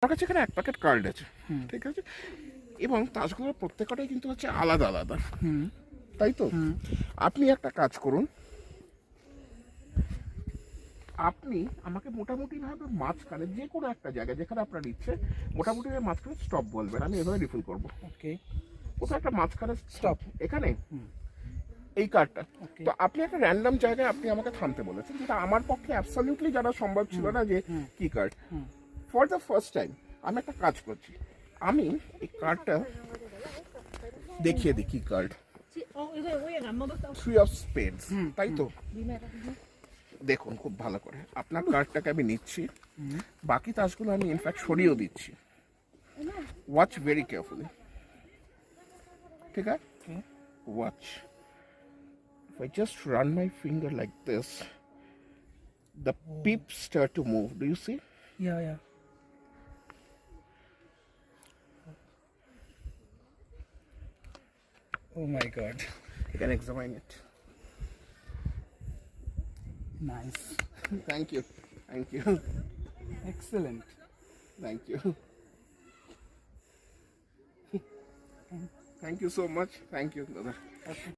আমার কাছে এখানে 1 প্যাকেট কার্ড আছে, ঠিক আছে, এবং তাজগুলোর প্রত্যেকটাই কিন্তু হচ্ছে আলাদা আলাদা, তাই তো? আপনি একটা কাজ করুন, আপনি আমাকে মোটামুটিভাবে মাঝখানে যে কোনো একটা জায়গায় যেখানে আপনার ইচ্ছে মোটামুটি মাঝখানে স্টপ বলবেন, আমি এভাবে রিফিল করবো। ওকে, কোথাও একটা মাঝখানে স্টপ এখানে এই কার্ডটা। ওকে, তো আপনি একটা র্যান্ডম জায়গায় আপনি আমাকে থামতে বলেছেন, যেটা আমার পক্ষে অ্যাবসলিউটলি জানা সম্ভব ছিল না যে কি card. For the first time আমি একটা কাজ করছি, আমি এই কার্ডটা দেখিয়ে দিই কি কার্ড। থ্রি অফ স্পেডস, তাই তো? দেখুন খুব ভালো করে, আপনার কার্ডটাকে আমি নিচ্ছি, বাকি তাজগুলো আমি ইনফ্যাক্ট সরিয়েও দিচ্ছি। ওয়াচ ভেরি কেয়ারফুলি, ঠিক আছে? Watch. If I just run my finger like this, the pips start to move. Do you see? Yeah oh my God, You can examine it. Nice, Thank you. Thank you. Excellent. Thank you. Thank you so much. Thank you, brother. Okay.